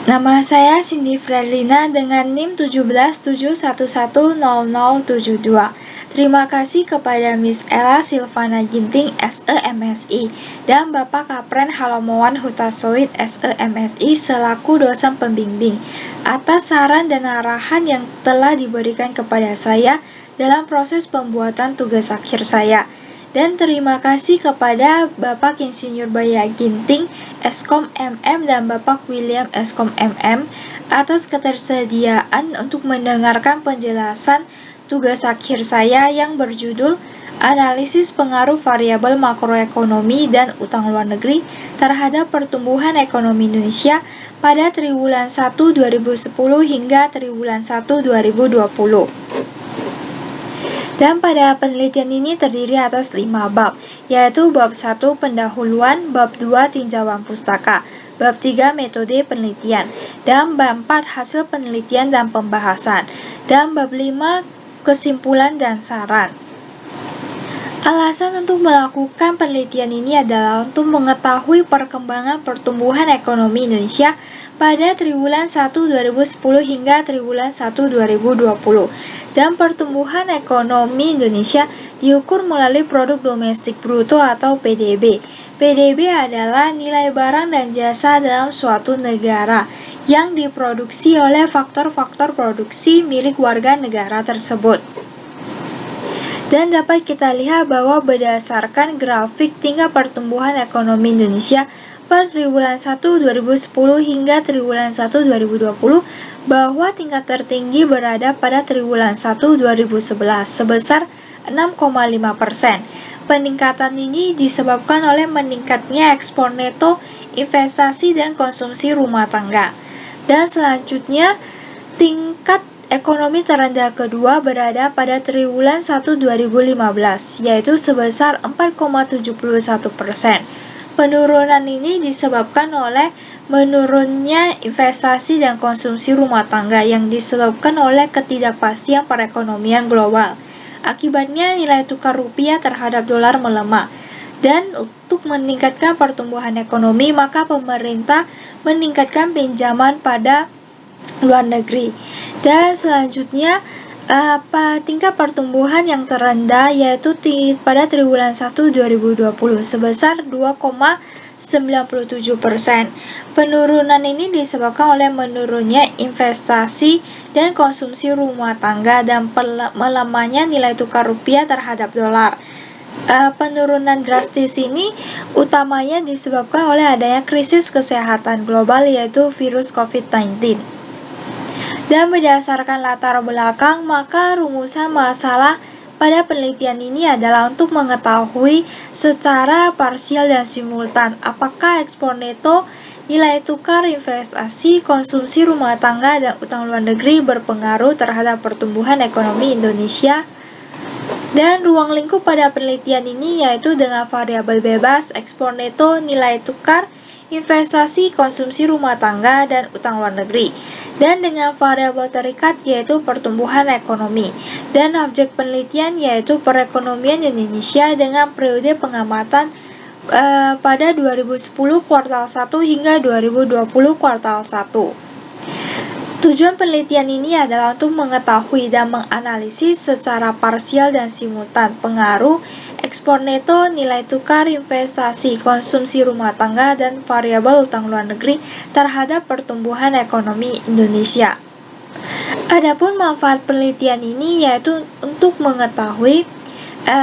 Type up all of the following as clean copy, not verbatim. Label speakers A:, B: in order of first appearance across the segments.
A: Nama saya Cindy Fredlina dengan NIM 177110072. Terima kasih kepada Miss Ella Silvana Ginting SEMSI dan Bapak Kapren Halomowan Hutasoid SEMSI selaku dosen pembimbing atas saran dan arahan yang telah diberikan kepada saya dalam proses pembuatan tugas akhir saya. Dan terima kasih kepada Bapak Insinyur Baya Ginting, Eskom MM dan Bapak William Eskom MM atas ketersediaan untuk mendengarkan penjelasan tugas akhir saya yang berjudul Analisis Pengaruh Variabel Makroekonomi dan Utang Luar Negeri terhadap Pertumbuhan Ekonomi Indonesia pada triwulan 1 2010 hingga triwulan 1 2020. Dan pada penelitian ini terdiri atas 5 bab, yaitu bab 1 pendahuluan, bab 2 tinjauan pustaka, bab 3 metode penelitian, dan bab 4 hasil penelitian dan pembahasan, dan bab 5 kesimpulan dan saran. Alasan untuk melakukan penelitian ini adalah untuk mengetahui perkembangan pertumbuhan ekonomi Indonesia pada triwulan 1 2010 hingga triwulan 1 2020. Dan pertumbuhan ekonomi Indonesia diukur melalui produk domestik bruto atau PDB. PDB adalah nilai barang dan jasa dalam suatu negara yang diproduksi oleh faktor-faktor produksi milik warga negara tersebut. Dan dapat kita lihat bahwa berdasarkan grafik tingkat pertumbuhan ekonomi Indonesia per triwulan 1 2010 hingga triwulan 1 2020 bahwa tingkat tertinggi berada pada triwulan 1 2011 sebesar 6,5%. Peningkatan ini disebabkan oleh meningkatnya ekspor neto, investasi dan konsumsi rumah tangga. Dan selanjutnya, tingkat ekonomi terendah kedua berada pada triwulan 1 2015, yaitu sebesar 4,71%. Penurunan ini disebabkan oleh menurunnya investasi dan konsumsi rumah tangga yang disebabkan oleh ketidakpastian perekonomian global. Akibatnya nilai tukar rupiah terhadap dolar melemah. Dan untuk meningkatkan pertumbuhan ekonomi, maka pemerintah meningkatkan pinjaman pada luar negeri. Dan selanjutnya tingkat pertumbuhan yang terendah yaitu pada triwulan 1 2020 sebesar 2,97%. Penurunan ini disebabkan oleh menurunnya investasi dan konsumsi rumah tangga dan melemahnya nilai tukar rupiah terhadap dolar. Penurunan drastis ini utamanya disebabkan oleh adanya krisis kesehatan global yaitu virus COVID-19. Dan berdasarkan latar belakang, maka rumusan masalah pada penelitian ini adalah untuk mengetahui secara parsial dan simultan apakah ekspor neto, nilai tukar, investasi, konsumsi rumah tangga, dan utang luar negeri berpengaruh terhadap pertumbuhan ekonomi Indonesia. Dan ruang lingkup pada penelitian ini yaitu dengan variabel bebas, ekspor neto, nilai tukar, investasi, konsumsi rumah tangga, dan utang luar negeri. Dan dengan variabel terikat yaitu pertumbuhan ekonomi. Dan objek penelitian yaitu perekonomian Indonesia dengan periode pengamatan pada 2010 kuartal 1 hingga 2020 kuartal 1. Tujuan penelitian ini adalah untuk mengetahui dan menganalisis secara parsial dan simultan pengaruh ekspor neto, nilai tukar, investasi, konsumsi rumah tangga, dan variabel utang luar negeri terhadap pertumbuhan ekonomi Indonesia. Adapun manfaat penelitian ini yaitu untuk mengetahui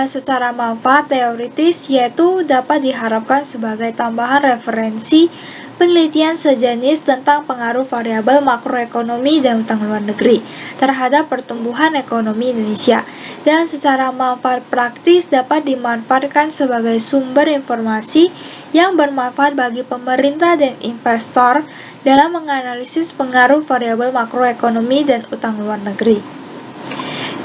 A: secara manfaat teoritis yaitu dapat diharapkan sebagai tambahan referensi penelitian sejenis tentang pengaruh variabel makroekonomi dan utang luar negeri terhadap pertumbuhan ekonomi Indonesia, dan secara manfaat praktis dapat dimanfaatkan sebagai sumber informasi yang bermanfaat bagi pemerintah dan investor dalam menganalisis pengaruh variabel makroekonomi dan utang luar negeri.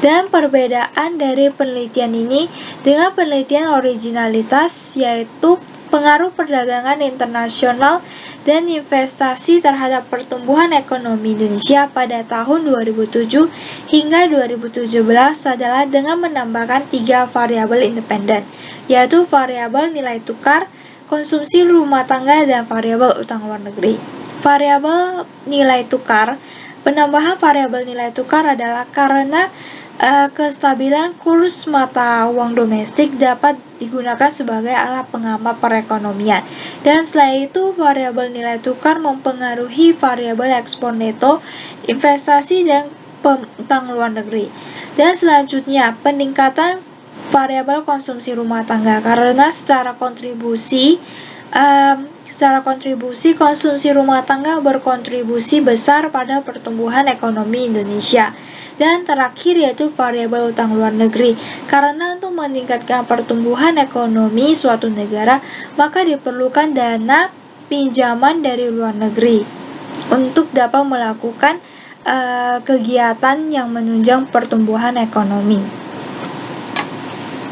A: Dan perbedaan dari penelitian ini dengan penelitian originalitas yaitu pengaruh perdagangan internasional dan investasi terhadap pertumbuhan ekonomi Indonesia pada tahun 2007 hingga 2017 adalah dengan menambahkan 3 variabel independen, yaitu variabel nilai tukar, konsumsi rumah tangga, dan variabel utang luar negeri. variabel nilai tukar. Penambahan variabel nilai tukar adalah karena kestabilan kurs mata uang domestik dapat digunakan sebagai alat pengamat perekonomian. Dan selain itu, variabel nilai tukar mempengaruhi variabel ekspor neto, investasi, dan utang luar negeri. Dan selanjutnya, peningkatan variabel konsumsi rumah tangga karena secara kontribusi konsumsi rumah tangga berkontribusi besar pada pertumbuhan ekonomi Indonesia. Dan terakhir yaitu variabel utang luar negeri. Karena untuk meningkatkan pertumbuhan ekonomi suatu negara, maka diperlukan dana pinjaman dari luar negeri untuk dapat melakukan kegiatan yang menunjang pertumbuhan ekonomi.